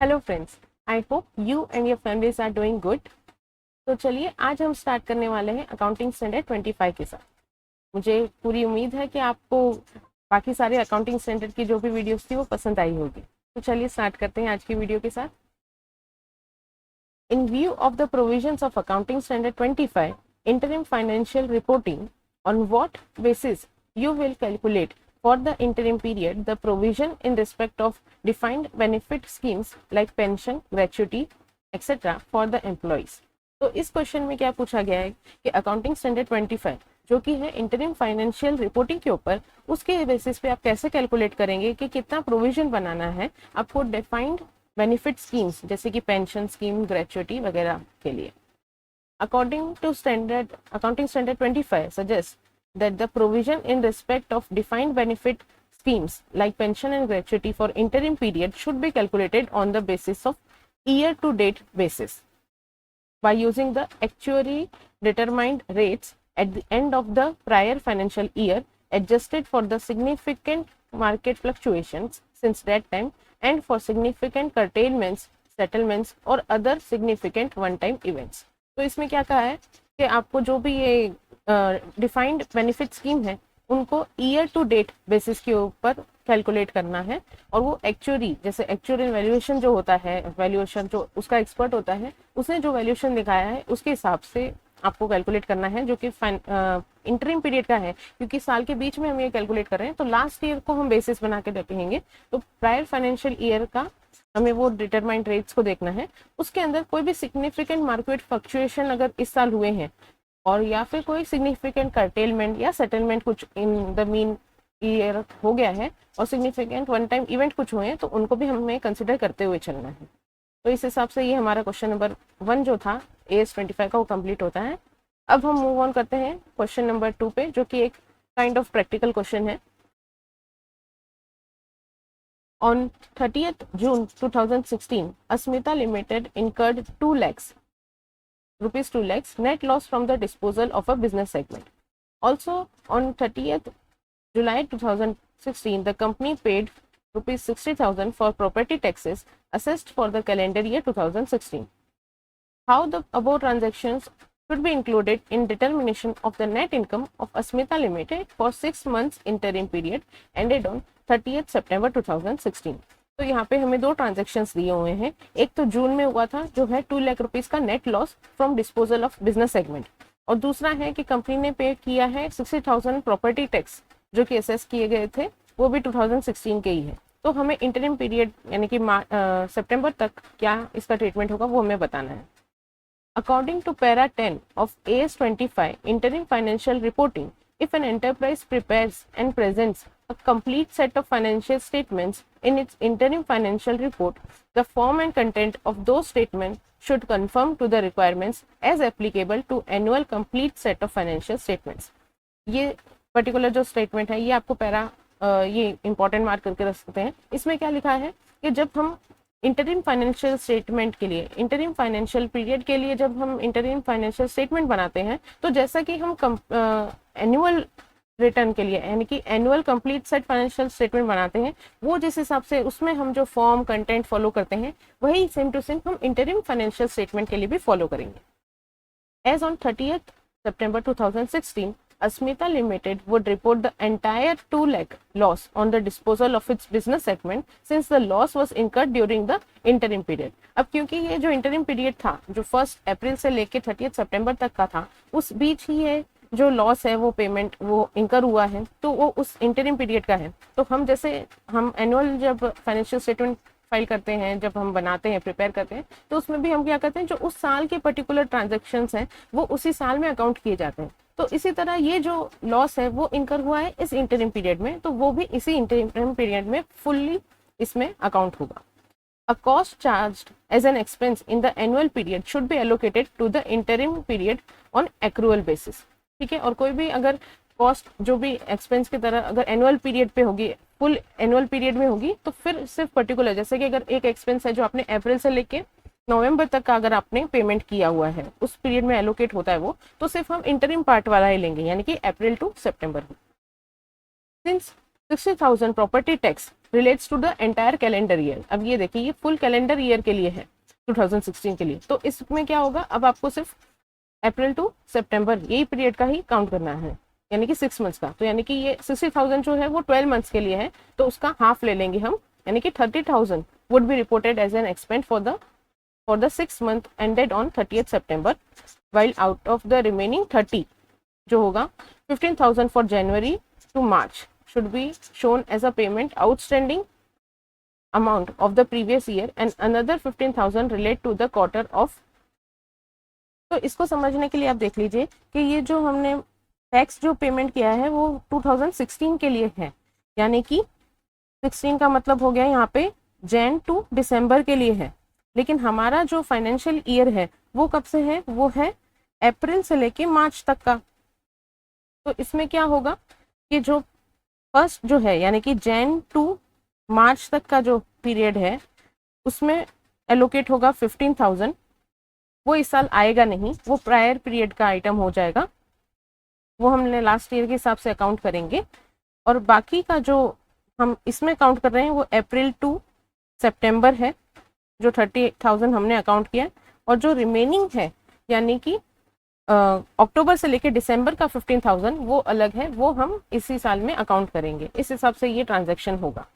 Hello friends, I hope you and your families are doing good. तो चलिए आज हम स्टार्ट करने वाले हैं अकाउंटिंग स्टैंडर्ड 25 के साथ। मुझे पूरी उम्मीद है कि आपको बाकी सारे अकाउंटिंग स्टैंडर्ड की जो भी वीडियोस थी वो पसंद आई होगी। तो चलिए स्टार्ट करते हैं आज की वीडियो के साथ। इन view of the provisions of accounting standard 25 interim financial reporting, on what basis you will calculate for the interim period the provision in respect of defined benefit schemes like pension, gratuity, etc. for the employees। तो इस question में क्या पूछा गया है कि accounting standard 25 जो कि है इंटरिम फाइनेंशियल रिपोर्टिंग के ऊपर, उसके बेसिस पे आप कैसे कैलकुलेट करेंगे कि कितना प्रोविजन बनाना है आपको डिफाइंड बेनिफिट स्कीम्स जैसे कि पेंशन स्कीम, ग्रेचुइटी वगैरह के लिए। According to standard accounting standard 25 suggest that the provision in respect of defined benefit schemes like pension and gratuity for interim period should be calculated on the basis of year to date basis by using the actuary determined rates at the end of the prior financial year, adjusted for the significant market fluctuations since that time and for significant curtailments, settlements or other significant one time events। तो इसमें क्या कहा है कि आपको जो भी ये डिफाइंड बेनिफिट स्कीम है उनको ईयर टू डेट बेसिस के ऊपर कैलकुलेट करना है, और वो एक्चुअरी जैसे एक्चुअल वैल्यूएशन जो होता है, वैल्यूएशन जो उसका एक्सपर्ट होता है उसने जो वैल्यूएशन दिखाया है उसके हिसाब से आपको कैलकुलेट करना है, जो कि इंटरिम पीरियड का है। क्योंकि साल के बीच में हम ये कैलकुलेट कर रहे हैं तो लास्ट ईयर को हम बेसिस बना के रखेंगे, तो प्रायर फाइनेंशियल ईयर का हमें वो डिटरमाइंड रेट्स को देखना है। उसके अंदर कोई भी सिग्निफिकेंट मार्केट फ्लक्चुएशन अगर इस साल हुए हैं और या फिर कोई सिग्निफिकेंट कर्टेलमेंट या सेटलमेंट कुछ इन द मीन ईयर हो गया है और सिग्निफिकेंट वन टाइम इवेंट कुछ हुए हैं तो उनको भी हमें कंसिडर करते हुए चलना है। तो इस हिसाब से ये हमारा क्वेश्चन नंबर 1 जो था AS25 का वो कंप्लीट होता है। अब हम मूव ऑन करते हैं क्वेश्चन नंबर 2 पे, जो कि एक काइंड ऑफ प्रैक्टिकल क्वेश्चन है। On 30th June 2016, Asmita Limited incurred 2 lakhs rupees 2 lakhs net loss from the disposal of a business segment. Also, on 30th July 2016, the company paid rupees 60,000 for property taxes assessed for the calendar year 2016. How the above transactions should be included in determination of the net income of Asmita Limited for 6 months interim period ended on 30th September 2016। तो यहाँ पे हमें 2 transactions दिए हुए हैं। एक तो जून में हुआ था जो है 2 लाख रुपीस का net loss from disposal of business segment, और दूसरा है कि कंपनी ने पे किया है 60,000 प्रॉपर्टी टैक्स जो कि असेस किए गए थे, वो भी 2016 के ही है। तो हमें इंटरिम पीरियड यानी कि सितंबर तक क्या इसका ट्रीटमेंट होगा वो हमें बताना है। According to para 10 of AS25 interim financial reporting, if an enterprise prepares and presents a complete set of financial statements in its interim financial report, the form and content of those statements should conform to the requirements as applicable to annual complete set of financial statements। ये particular जो statement है ये आपको para ये important mark करके रख सकते हैं। इसमें क्या लिखा है कि जब हम इंटरिम फाइनेंशियल स्टेटमेंट के लिए, इंटरिम फाइनेंशियल पीरियड के लिए जब हम इंटरिम फाइनेंशियल स्टेटमेंट बनाते हैं तो जैसा कि हम एनुअल रिटर्न के लिए यानी कि annual complete set financial statement बनाते हैं, वो जिस हिसाब से उसमें हम जो फॉर्म कंटेंट फॉलो करते हैं वही सेम टू सेम हम इंटरिम फाइनेंशियल स्टेटमेंट के लिए भी फॉलो करेंगे। As on 30th September 2016, Asmita Limited would report the entire 2 lakh loss on the disposal of its business segment since the loss was incurred during the interim period। अब क्योंकि ये जो interim period था जो 1 अप्रैल से लेके 30 सितंबर तक का था, उस बीच ही ये जो लॉस है वो पेमेंट वो इंकर हुआ है, तो वो उस इंटरिम पीरियड का है। तो हम जैसे हम एनुअल जब फाइनेंशियल स्टेटमेंट फाइल करते हैं, जब हम बनाते हैं, प्रिपेयर करते हैं, तो उसमें भी हम क्या करते हैं जो उस साल के पर्टिकुलर ट्रांजैक्शंस हैं वो उसी साल में अकाउंट किए जाते हैं। तो इसी तरह ये जो लॉस है वो इनकर हुआ है इस इंटरिम पीरियड में, तो वो भी इसी इंटरिम पीरियड में फुल्ली इसमें अकाउंट होगा। A cost charged as an expense in the annual period should be allocated to the interim period on accrual basis। ठीक है, और कोई भी अगर कॉस्ट जो भी एक्सपेंस की तरह अगर एनुअल पीरियड पे होगी, फुल एनुअल पीरियड में होगी, तो फिर सिर्फ पर्टिकुलर जैसे कि अगर एक एक्सपेंस है जो आपने अप्रैल से लेके नवंबर तक का अगर आपने पेमेंट किया हुआ है उस पीरियड में एलोकेट होता है वो, तो सिर्फ हम इंटरिम पार्ट वाला ही लेंगे यानी कि अप्रैल टू सितंबर। Since 60,000 property tax relates to the entire calendar year. अब ये देखिए, ये फुल कैलेंडर ईयर के लिए है 2016 के लिए। तो इसमें क्या होगा, अब आपको सिर्फ अप्रैल टू सितंबर यही पीरियड का ही काउंट करना है, यानी कि 6 मंथ्स का। तो यानी कि ये 60,000 जो है वो 12 मंथ्स के लिए है, तो उसका हाफ ले लेंगे हम, यानी कि 30,000 would be reported as an expense for the 6 month ended on 30th September, while out of the remaining 30 जो होगा 15,000 for January to March should be shown as a payment outstanding amount of the previous year and another 15,000 relate to the quarter of। तो इसको समझने के लिए आप देख लीजिए कि ये जो हमने टैक्स जो पेमेंट किया है वो 2016 के लिए है, यानी कि 16 का मतलब हो गया यहाँ पे जैन टू दिसंबर के लिए है। लेकिन हमारा जो फाइनेंशियल ईयर है वो कब से है, वो है अप्रैल से लेके मार्च तक का। तो इसमें क्या होगा कि जो फर्स्ट जो है यानी कि जैन टू मार्च तक का जो पीरियड है उसमें एलोकेट होगा 15,000। वो इस साल आएगा नहीं, वो प्रायर पीरियड का आइटम हो जाएगा, वो हमने लास्ट ईयर के हिसाब से अकाउंट करेंगे। और बाकी का जो हम इसमें काउंट कर रहे हैं वो अप्रैल टू सितंबर है, जो 30,000 हमने अकाउंट किया। और जो रिमेनिंग है यानी कि अक्टूबर से लेकर दिसंबर का 15,000 वो अलग है, वो हम इसी साल में अकाउंट करेंगे। इस हिसाब से ये ट्रांजैक्शन होगा।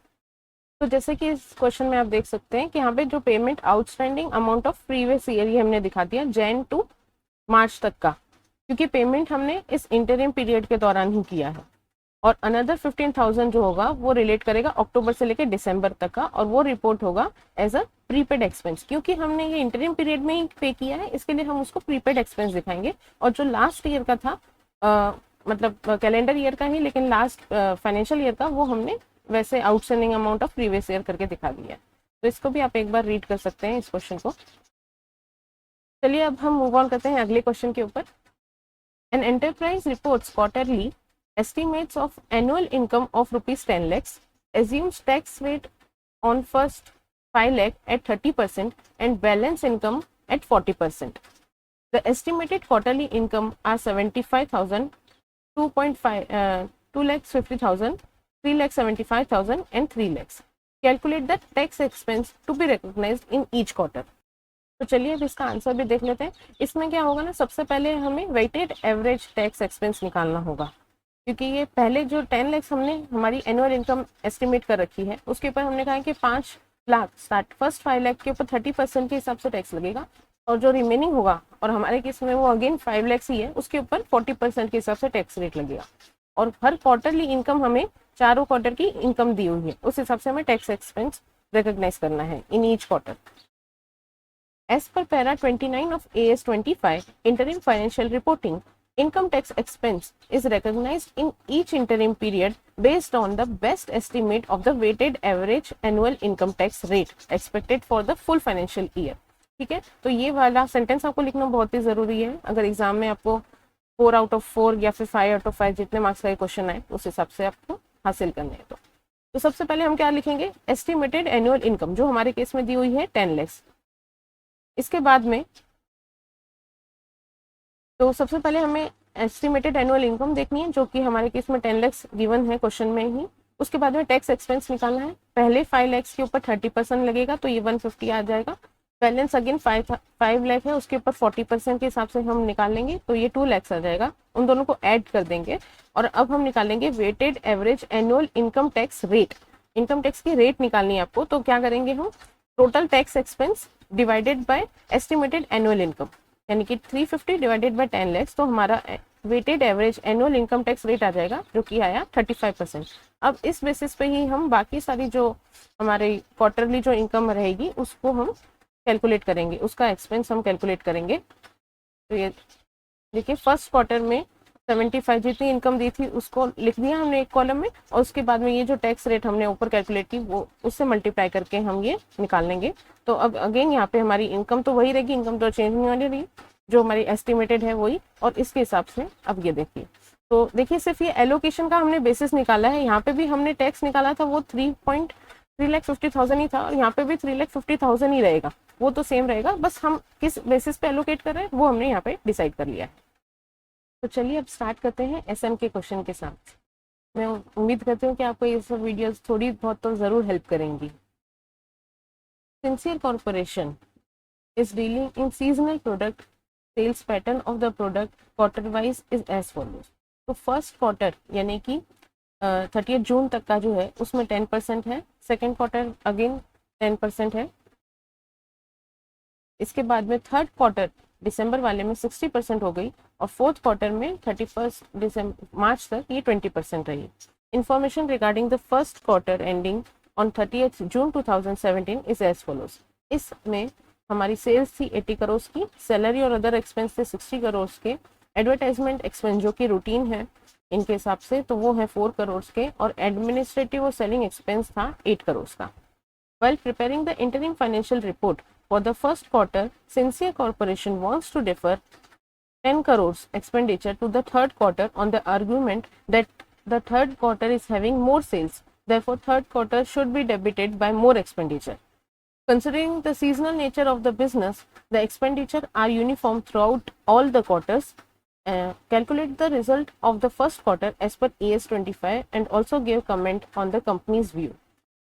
तो जैसे कि इस क्वेश्चन में आप देख सकते हैं कि यहाँ पे जो payment outstanding amount of previous year ये हमने दिखा दिया जैन टू मार्च तक का, क्योंकि पेमेंट हमने इस इंटरिम पीरियड के दौरान ही किया है। और अनदर 15,000 जो होगा वो रिलेट करेगा अक्टूबर से लेकर दिसंबर तक का, और वो रिपोर्ट होगा एज अ प्रीपेड एक्सपेंस। क्योंकि हमने ये इंटरिम पीरियड में ही पे किया है, इसके लिए हम उसको प्रीपेड एक्सपेंस दिखाएंगे। और जो लास्ट ईयर का था मतलब कैलेंडर ईयर का ही, लेकिन लास्ट फाइनेंशियल ईयर का, वो हमने वैसे outstanding amount of previous year करके दिखा दिया है। तो इसको भी आप एक बार रीड कर सकते हैं इस क्वेश्चन को। चलिए अब हम मूव ऑन करते हैं अगले क्वेश्चन के ऊपर। An enterprise reports quarterly estimates of annual income of rupees 10 lakhs, assumes tax rate on first 5 lakh at 30% and balance income at 40%. The estimated quarterly income are 75,000, 2,50,000, 3,75,000 and 3 lakhs. Calculate the tax expense to be recognized in each quarter. तो चलिए अब इसका answer भी देख लेते हैं। इसमें क्या होगा ना, सबसे पहले हमें वेटेड एवरेज टैक्स एक्सपेंस निकालना होगा, क्योंकि ये पहले जो 10 लाख हमने हमारी एनुअल इनकम एस्टिमेट कर रखी है उसके ऊपर हमने कहा है कि 5 लाख स्टार्ट फर्स्ट 5 लाख के ऊपर 30% के हिसाब से टैक्स लगेगा, और जो रिमेनिंग होगा, और हमारे केस में वो अगेन 5 लाख ही है, उसके ऊपर 40% के हिसाब से टैक्स रेट लगेगा। और हर क्वार्टरली इनकम हमें चारों क्वार्टर की इनकम दी हुई है, उस हिसाब से हमें टैक्स एक्सपेंस रिकॉग्नाइज करना है in each quarter. As per para 29 of AS 25 interim financial reporting, income tax expense is recognized in each interim period based on the best estimate of the weighted average annual income tax rate expected for the full financial year। ठीक है, तो ये वाला sentence आपको लिखना बहुत ही जरूरी है। अगर एग्जाम में आपको 4 आउट ऑफ 4 या फिर 5 आउट ऑफ 5 जितने मार्क्स का क्वेश्चन आए उस हिसाब से आपको हासिल करने हैं। तो सबसे पहले हम क्या लिखेंगे, एस्टिमेटेड एनुअल इनकम, जो हमारे केस में दी हुई है 10 लाख। इसके बाद में तो सबसे पहले हमें एस्टिमेटेड एनुअल इनकम देखनी है, जो कि हमारे केस में 10 लाख गिवन है क्वेश्चन में ही। उसके बाद में टैक्स एक्सपेंस निकालना है। पहले 5 लाख के ऊपर 30% लगेगा तो ये 150 आ जाएगा। बैलेंस अगेन 5 लाख है, उसके ऊपर 40% के हिसाब से हम निकालेंगे तो ये 2 लाख आ जाएगा। उन दोनों को ऐड कर देंगे और अब हम निकालेंगे weighted average annual income tax rate. Income tax की रेट निकालनी है आपको, तो क्या करेंगे हम, total tax expense divided by estimated annual income, यानी कि 350 डिवाइडेड बाय 10 लाख, तो हमारा weighted average annual income tax rate आ जाएगा जो कि आया 35%। अब इस बेसिस पे ही हम बाकी सारी जो हमारी क्वार्टरली जो इनकम रहेगी उसको हम कैलकुलेट करेंगे, उसका एक्सपेंस हम कैलकुलेट करेंगे। तो ये देखिए फर्स्ट क्वार्टर में 75 जितनी इनकम दी थी उसको लिख दिया हमने एक कॉलम में, और उसके बाद में ये जो टैक्स रेट हमने ऊपर कैलकुलेट की वो उससे मल्टीप्लाई करके हम ये निकाल लेंगे। तो अब अगेन यहाँ पे हमारी इनकम तो वही रहेगी, इनकम तो चेंज नहीं होने रही, जो हमारी एस्टिमेटेड है वही, और इसके हिसाब से अब ये देखिए। तो देखिए सिर्फ ये एलोकेशन का हमने बेसिस निकाला है, यहाँ पे भी हमने टैक्स निकाला था वो 3,50,000 ही था, और यहाँ पे भी 3,50,000 ही रहेगा, वो तो सेम रहेगा, बस हम किस बेसिस पे एलोकेट कर रहे हैं वो हमने यहाँ पे डिसाइड कर लिया है। तो चलिए अब स्टार्ट करते हैं एसएम के क्वेश्चन के साथ। मैं उम्मीद करती हूँ कि आपको ये सब वीडियोस थोड़ी बहुत तो ज़रूर हेल्प करेंगी। Sincere corporation is dealing in seasonal product sales pattern of the product quarter wise is as follows। तो फर्स्ट क्वार्टर यानी कि 30 जून तक का जो है उसमें 10% है, सेकेंड क्वार्टर अगेन 10% है, इसके बाद में थर्ड क्वार्टर दिसंबर वाले में 60% हो गई और फोर्थ क्वार्टर में 31 दिसंबर मार्च तक ये 20% रही। Information regarding the first quarter ending on 30 June 2017 is as follows. इसमें हमारी सेल्स थी 80 करोड़ की, सैलरी और अदर एक्सपेंस थे 60 करोड़ के, एडवर्टाइजमेंट एक्सपेंस जो कि रूटीन है इनके हिसाब से तो वो है 4 करोड़ के, और एडमिनिस्ट्रेटिव और सेलिंग एक्सपेंस था 8 करोड़ का। While preparing the interim financial report for the first quarter, Sincere Corporation wants to defer 10 crores expenditure to the third quarter on the argument that the third quarter is having more sales. Therefore, third quarter should be debited by more expenditure. Considering the seasonal nature of the business, the expenditure are uniform throughout all the quarters. Calculate the result of the first quarter as per AS 25 and also give comment on the company's view.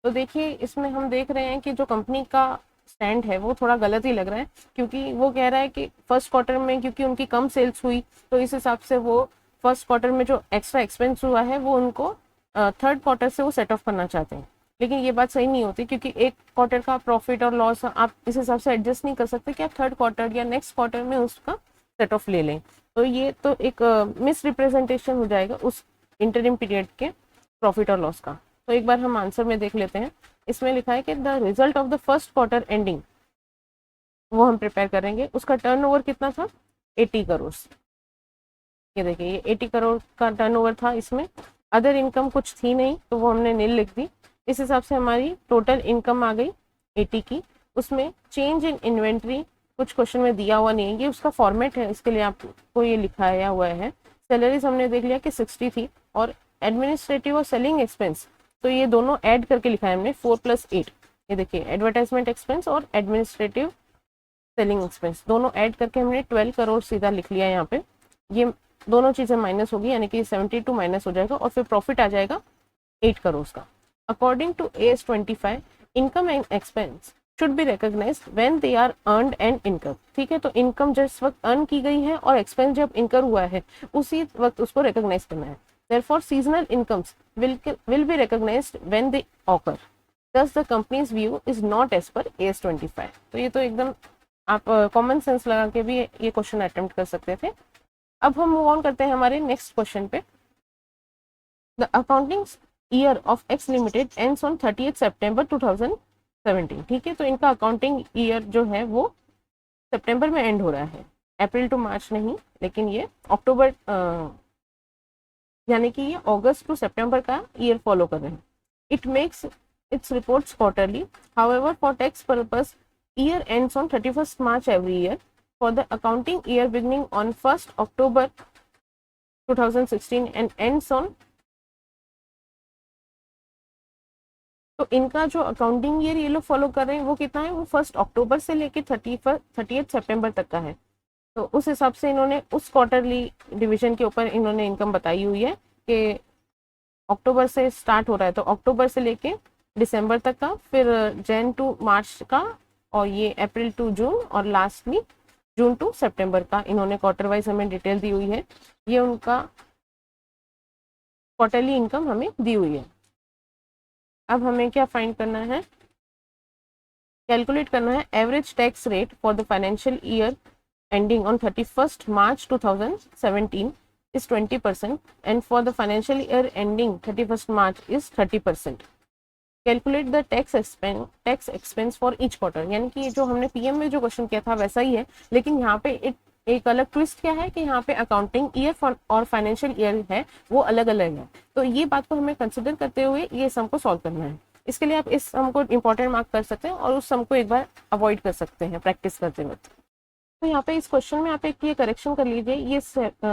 तो देखिए इसमें हम देख रहे हैं कि जो company का स्टैंड है वो थोड़ा गलत ही लग रहा है, क्योंकि वो कह रहा है कि फर्स्ट क्वार्टर में क्योंकि उनकी कम सेल्स हुई तो इस हिसाब से वो फर्स्ट क्वार्टर में जो एक्स्ट्रा एक्सपेंस हुआ है वो उनको थर्ड क्वार्टर से वो सेट ऑफ करना चाहते हैं। लेकिन ये बात सही नहीं होती, क्योंकि एक क्वार्टर का प्रॉफिट और लॉस आप इस हिसाब से एडजस्ट नहीं कर सकते कि आप थर्ड क्वार्टर या नेक्स्ट क्वार्टर में उसका सेट ऑफ ले लें। तो ये तो एक मिस रिप्रेजेंटेशन हो जाएगा उस इंटरिम पीरियड के प्रॉफिट और लॉस का। तो एक बार हम आंसर में देख लेते हैं। इसमें लिखा है कि the result of the first quarter ending, वो हम प्रिपेयर करेंगे। उसका टर्नओवर कितना था 80 करोड़। ये देखिए ये 80 करोड़ का टर्नओवर था। इसमें अदर इनकम कुछ थी नहीं तो वो हमने नील लिख दी। इस हिसाब से हमारी टोटल इनकम आ गई 80 की। उसमें चेंज इन इन्वेंट्री कुछ क्वेश्चन में दिया हुआ नहीं है, ये उसका फॉर्मेट है, इसके लिए आपको ये लिखाया हुआ है। सैलरीज हमने देख लिया कि 60 थी, और एडमिनिस्ट्रेटिव और सेलिंग एक्सपेंस तो ये दोनों ऐड करके लिखा है हमने 4 + 8। ये देखिए एडवर्टाइजमेंट एक्सपेंस और एडमिनिस्ट्रेटिव सेलिंग एक्सपेंस दोनों ऐड करके हमने 12 करोड़ सीधा लिख लिया यहाँ पे। ये दोनों चीज़ें माइनस होगी यानी कि 72 माइनस हो जाएगा और फिर प्रॉफिट आ जाएगा 8 करोड़ का। According to AS 25, income and expense should be recognised when they are earned and income. ठीक है, तो इनकम जिस वक्त अर्न की गई है और एक्सपेंस जब इनकर हुआ है उसी वक्त उसको रिकॉग्नाइज करना है। Therefore, seasonal incomes will be recognized when they occur. Thus, the company's view is not as per AS 25। तो ये तो एकदम आप कॉमन सेंस लगा के भी ये क्वेश्चन अटेम्प्ट कर सकते थे। अब हम मूव ऑन करते हैं हमारे नेक्स्ट क्वेश्चन पे। The accounting year of x limited ends on 30 सितंबर 2017। ठीक है, तो इनका अकाउंटिंग ईयर जो है वो सितंबर में एंड हो रहा है, अप्रैल टू मार्च नहीं, लेकिन ये अक्टूबर यानी कि ये अगस्त टू सितंबर का ईयर फॉलो कर रहे हैं। It makes it's reports quarterly, however for tax purpose year ends on 31 March every year. For the accounting year beginning on 1 October 2016 and ends on, तो इनका जो अकाउंटिंग ईयर ये लोग फॉलो कर रहे हैं वो कितना है, वो 1 अक्टूबर से लेके 30 सितंबर तक का है। तो उस हिसाब से इन्होंने उस क्वार्टरली डिवीजन के ऊपर इन्होंने इनकम बताई हुई है कि अक्टूबर से स्टार्ट हो रहा है तो अक्टूबर से लेके दिसंबर तक का, फिर जैन टू मार्च का, और ये अप्रैल टू जून, और लास्टली जून टू सितंबर का इन्होंने क्वार्टर वाइज हमें डिटेल दी हुई है। ये उनका क्वार्टरली इनकम हमें दी हुई है। अब हमें क्या फाइंड करना है, कैलकुलेट करना है average tax rate for the financial year ending on 31st March 2017 is 20% and for the financial year ending 31st March is 30%. Calculate the tax expense for each quarter। यानी कि जो हमने पीएम में जो क्वेश्चन किया था वैसा ही है, लेकिन यहाँ पे एक अलग ट्विस्ट क्या है कि यहाँ पे अकाउंटिंग ईयर और फाइनेंशियल ईयर है वो अलग अलग है। तो ये बात को हमें कंसिडर करते हुए ये सम को सॉल्व करना है। इसके लिए आप इस सम को इंपॉर्टेंट मार्क कर सकते हैं और उस सम को एक बार अवॉइड कर सकते हैं प्रैक्टिस करते वक्त। तो यहाँ पे इस क्वेश्चन में आप एक ये करेक्शन कर लीजिए, ये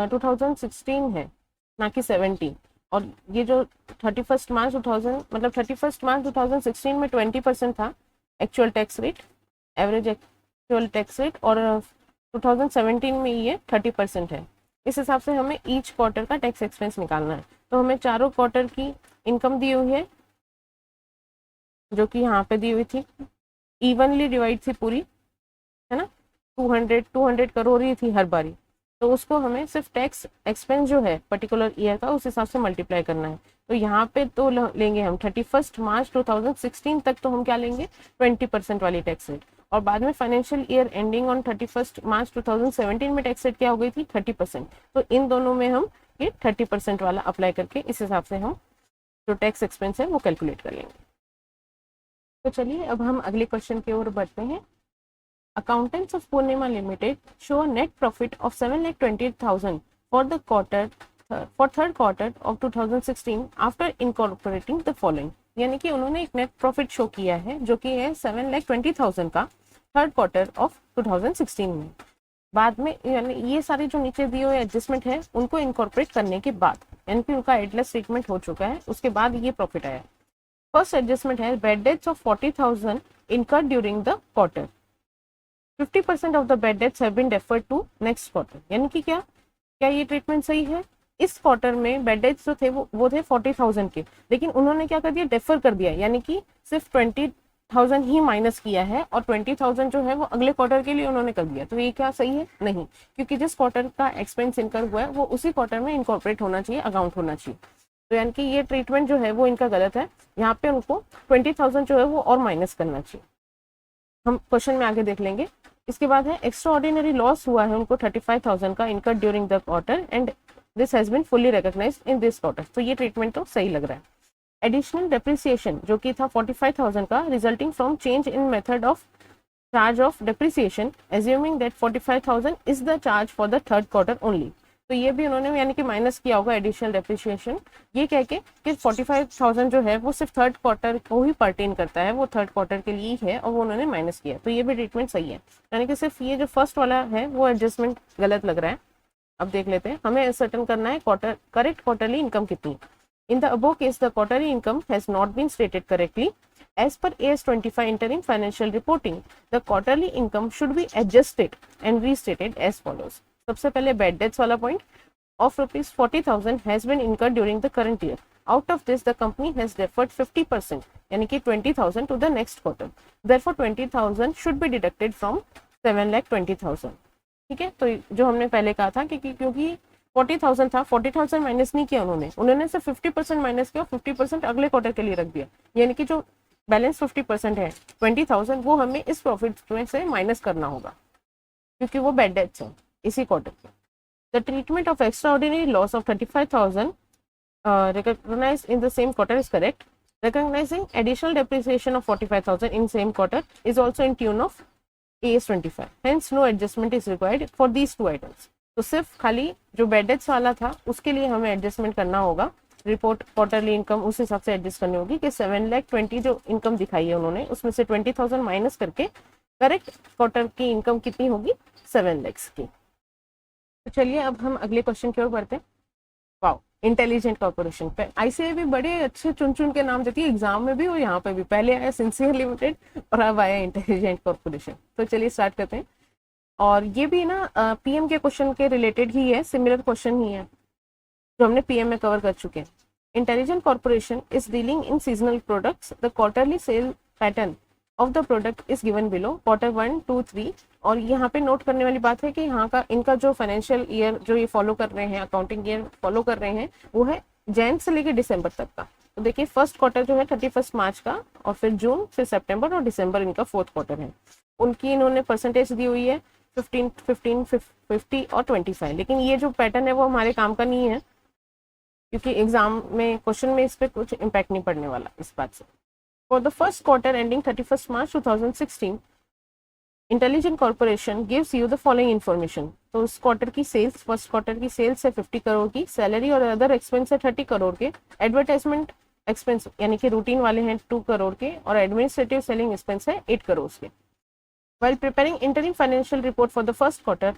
2016 है ना कि 17, और ये जो 31 मार्च 2016 में 20% था actual tax rate, average actual tax rate, और 2017 में ये 30% है। इस हिसाब से हमें ईच क्वार्टर का टैक्स एक्सपेंस निकालना है। तो हमें चारों क्वार्टर की इनकम दी हुई है जो कि यहाँ पे दी हुई थी, इवनली डिवाइड थी पूरी, है ना, 200 करोड़ ही थी हर बारी। तो उसको हमें सिर्फ टैक्स एक्सपेंस जो है पर्टिकुलर ईयर का उस हिसाब से मल्टीप्लाई करना है। तो यहाँ पे तो लेंगे हम 31 मार्च 2016 तक, तो हम क्या लेंगे 20% वाली टैक्स रेट, और बाद में फाइनेंशियल ईयर एंडिंग ऑन 31 मार्च 2017 में टैक्स रेट क्या हो गई थी 30%। तो इन दोनों में हम ये 30% वाला अप्लाई करके इस हिसाब से हम जो टैक्स एक्सपेंस है वो कैलकुलेट कर लेंगे। तो चलिए अब हम अगले क्वेश्चन की ओर बढ़ते हैं। Accountants of Purnima Limited show a net profit of 7,20,000 for the third quarter of 2016 after incorporating the following। यानी कि उन्होंने एक नेट प्रॉफिट शो किया है जो कि है 7,20,000 का थर्ड क्वार्टर ऑफ 2016 में। बाद में यानी ये सारे जो नीचे दिए हुए एडजस्टमेंट है उनको इनकॉर्पोरेट करने के बाद, यानी कि उनका एडलेस स्टेटमेंट हो चुका है, उसके बाद ये प्रॉफिट आया। फर्स्ट एडजस्टमेंट है bad debts of 40,000 incurred during the quarter. 50% of the bad debts have been deferred to next quarter। यानी कि क्या ये ट्रीटमेंट सही है? इस क्वार्टर में बैड डेट्स जो थे वो थे 40,000 के, लेकिन उन्होंने क्या कर दिया, डेफर कर दिया, यानी कि सिर्फ 20,000 ही माइनस किया है और 20,000 जो है वो अगले क्वार्टर के लिए उन्होंने कर दिया। तो ये क्या सही है? नहीं, क्योंकि जिस क्वार्टर का एक्सपेंस इनकर हुआ है वो उसी क्वार्टर में इनकॉर्पोरेट होना चाहिए, अकाउंट होना चाहिए। तो यानी कि ये ट्रीटमेंट जो है वो इनका गलत है, यहाँ पे उनको 20,000 जो है वो और माइनस करना चाहिए। हम क्वेश्चन में आगे देख लेंगे। इसके बाद है एक्स्ट्रा ऑर्डिनरी लॉस हुआ है उनको 35,000 का incurred during the quarter and this has been fully recognised in this quarter. तो ये ट्रीटमेंट तो सही लग रहा है। एडिशनल डेप्रिसिएशन जो कि था 45,000 का resulting from change in method of charge of depreciation assuming that 45,000 is the charge for the third quarter only. तो ये भी उन्होंने यानी कि माइनस किया होगा एडिशनल डेप्रिसिएशन, ये कह के कि 45,000 जो है वो सिर्फ थर्ड क्वार्टर को ही पर्टेन करता है, वो थर्ड क्वार्टर के लिए ही है, और वो उन्होंने माइनस किया। तो ये भी ट्रीटमेंट सही है, यानी कि सिर्फ ये जो फर्स्ट वाला है वो एडजस्टमेंट गलत लग रहा है। अब देख लेते हैं, हमें सर्टन करना है करेक्ट क्वार्टरली इनकम कितनी। In the above case the quarterly income has not been stated correctly as per AS25 interim financial reporting the quarterly income should be adjusted and restated as follows। सबसे पहले bad debts वाला point of rupees 40,000 has been incurred during the current year. Out of this the company has deferred 50% यानी कि 20,000 to the next quarter, therefore 20,000 should be deducted from 7,20,000। ठीक है, तो जो हमने पहले कहा था कि क्योंकि 40,000 था, 40,000 माइनस नहीं किया उन्होंने सिर्फ 50% माइनस किया, 50% अगले क्वार्टर के लिए रख दिया, यानी कि जो बैलेंस 50% है 20,000 वो हमें इस प्रॉफिट में से माइनस करना होगा क्योंकि वो बैड डेट्स है इसी क्वार्टर के। The treatment of extraordinary loss of 35,000 recognized in the same quarter is correct. Recognizing additional depreciation of 45,000 in same quarter is also in tune of AS25. Hence, no adjustment is required for these two items. तो सिर्फ खाली जो bad debts वाला था उसके लिए हमें adjustment करना होगा, रिपोर्ट क्वार्टरली इनकम उस हिसाब से एडजस्ट करनी होगी कि 7,20,000 जो इनकम दिखाई है उन्होंने उसमें से 20,000 माइनस करके करेक्ट क्वार्टर की इनकम कितनी होगी 7 लाख की। तो चलिए अब हम अगले क्वेश्चन की ओर बढ़ते हैं। वाओ, इंटेलिजेंट कॉर्पोरेशन पे आईसीआई भी बड़े अच्छे चुन के नाम देती है एग्जाम में भी, और यहाँ पे भी पहले आया सिंसियर लिमिटेड और अब आया इंटेलिजेंट कॉर्पोरेशन। तो चलिए स्टार्ट करते हैं। और ये भी ना पीएम के क्वेश्चन के रिलेटेड ही है, सिमिलर क्वेश्चन ही है जो हमने पीएम में कवर कर चुके हैं। Intelligent corporation is dealing in seasonal products, the quarterly sale pattern of the product is given below quarter 1, 2, 3। और यहाँ पे नोट करने वाली बात है कि यहाँ का इनका जो फाइनेंशियल ईयर जो ये फॉलो कर रहे हैं, अकाउंटिंग ईयर फॉलो कर रहे हैं, वो है जनवरी से लेकर दिसंबर तक का। तो देखिए फर्स्ट क्वार्टर जो है 31 मार्च का, और फिर जून, फिर सितंबर और दिसंबर इनका फोर्थ क्वार्टर है। उनकी इन्होंने परसेंटेज दी हुई है 15, 15, 50 और 25। लेकिन ये जो पैटर्न है वो हमारे काम का नहीं है क्योंकि एग्जाम में क्वेश्चन में इस पर कुछ इम्पैक्ट नहीं पड़ने वाला इस बात से। For the first quarter ending 31st March 2016, Intelligent Corporation gives you the following information। तो उस क्वार्टर की सेल्स, फर्स्ट क्वार्टर की सेल्स है 50 करोड़ की, सैलरी और अदर एक्सपेंस है 30 करोड़ के, एडवर्टाइजमेंट एक्सपेंस यानी कि रूटीन वाले हैं 2 करोड़ के, और एडमिनिस्ट्रेटिव सेलिंग एक्सपेंस है 8 करोड़ के। While preparing interim financial report for the first quarter,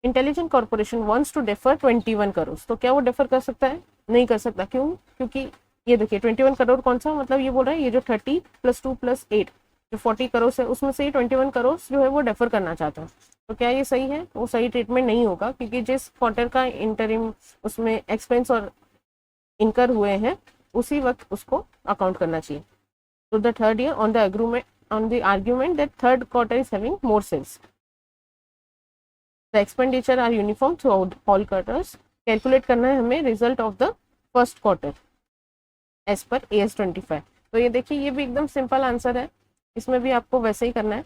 Intelligent Corporation wants to defer 21 crore. तो क्या वो डेफर कर सकता है? नहीं कर सकता। क्यों? क्योंकि ये देखिए 21 करोड़ कौन सा, मतलब ये बोल रहा है ये जो 30 + 2 + 8 जो 40 करोड़ है उसमें से 21 करोड़ जो है वो डेफर करना चाहता है। तो क्या ये सही है? वो सही ट्रीटमेंट नहीं होगा, क्योंकि जिस क्वार्टर का इंटरिम उसमें एक्सपेंस और इनकर हुए हैं उसी वक्त उसको अकाउंट करना चाहिए। तो the third year on the argument that third quarter is having more sales, the expenditure are uniform throughout all quarters. Calculate करना है हमें result of the first quarter as per AS 25। तो ये देखिए, ये भी एकदम सिंपल आंसर है, इसमें भी आपको वैसे ही करना है।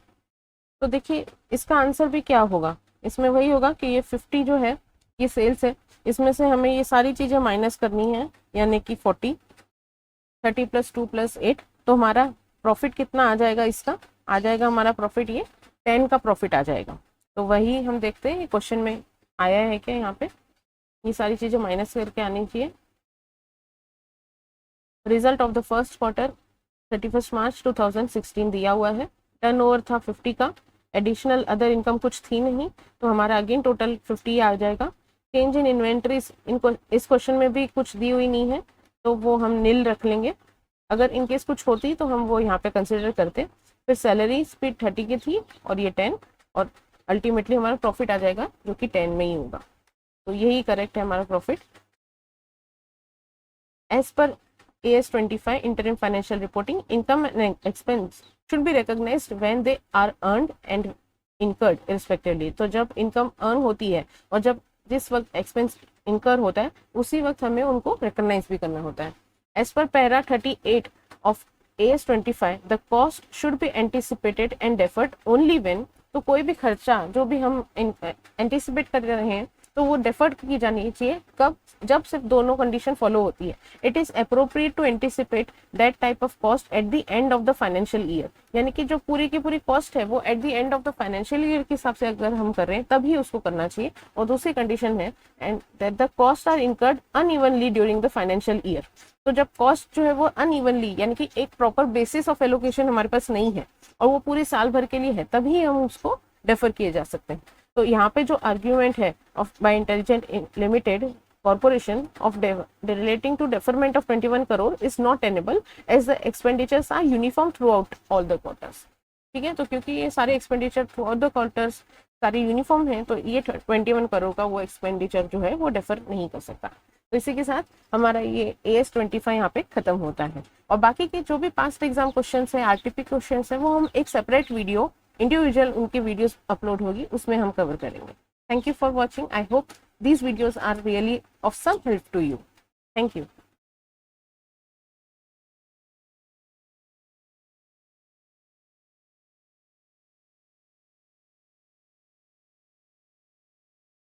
तो देखिए इसका आंसर भी क्या होगा, इसमें वही होगा कि ये 50 जो है ये सेल्स है, इसमें से हमें ये सारी चीज़ें माइनस करनी है, यानी कि 40, 30 + 2 + 8। तो हमारा प्रॉफिट कितना आ जाएगा? इसका आ जाएगा हमारा प्रॉफिट ये 10 का प्रॉफिट आ जाएगा। तो वही हम देखते हैं क्वेश्चन में आया है क्या, यहाँ पे ये सारी चीज़ें माइनस करके आनी चाहिए। Result of the first quarter 31 मार्च 2016 दिया हुआ है, टर्नओवर था 50 का, एडिशनल अदर इनकम कुछ थी नहीं, तो हमारा अगेन टोटल 50 आ जाएगा। चेंज इन इन्वेंट्रीज इस क्वेश्चन में भी कुछ दी हुई नहीं है, तो वो हम नील रख लेंगे। अगर इनकेस कुछ होती तो हम वो यहाँ पे कंसिडर करते। फिर सैलरी स्पीड 30 की थी और ये 10, और अल्टीमेटली हमारा प्रॉफिट आ जाएगा जो कि 10 में ही होगा। तो यही करेक्ट है हमारा profit. As per AS 25 interim financial reporting, income and expense should be recognized when they are earned and incurred respectively। तो जब इनकम अर्न होती है और जब जिस वक्त एक्सपेंस इनकर होता है उसी वक्त हमें उनको रिकॉग्नाइज भी करना होता है। As per para 38 of AS 25 the cost should be anticipated and deferred only when. तो कोई भी खर्चा जो भी हम एंटिसिपेट कर रहे हैं तो वो डेफर्ड की जानी चाहिए कब? जब सिर्फ दोनों कंडीशन फॉलो होती है। It is appropriate to anticipate that type of cost at the end of the financial year, यानी कि जो पूरी की पूरी कॉस्ट है वो at the end of the financial year के हिसाब से अगर हम कर रहे हैं तभी उसको करना चाहिए। और दूसरी कंडीशन है and that the cost are incurred unevenly during the financial year. तो जब कॉस्ट जो है वो अनइवनली, यानी कि एक प्रॉपर बेसिस ऑफ एलोकेशन हमारे पास नहीं है और वो पूरे साल भर के लिए है, तभी हम उसको डेफर किए जा सकते हैं। तो यहाँ पे जो आर्ग्यूमेंट है of by intelligent limited corporation of relating to deferment of 21 crore is not tenable as the expenditures are uniform throughout all the quarters. ठीक है, तो क्योंकि ये सारे expenditure throughout the quarters सारे यूनिफॉर्म है, तो ये 21 करोड़ का वो एक्सपेंडिचर जो है वो डेफर नहीं कर सकता। तो इसी के साथ हमारा ये AS 25 यहाँ पे खत्म होता है। और बाकी के जो भी पास्ट एग्जाम क्वेश्चन है, RTP क्वेश्चन है, वो हम एक सेपरेट वीडियो इंडिविजुअल उनकी वीडियोस अपलोड होगी उसमें हम कवर करेंगे। Thank you for watching. I hope these videos are really of some help to you. Thank you.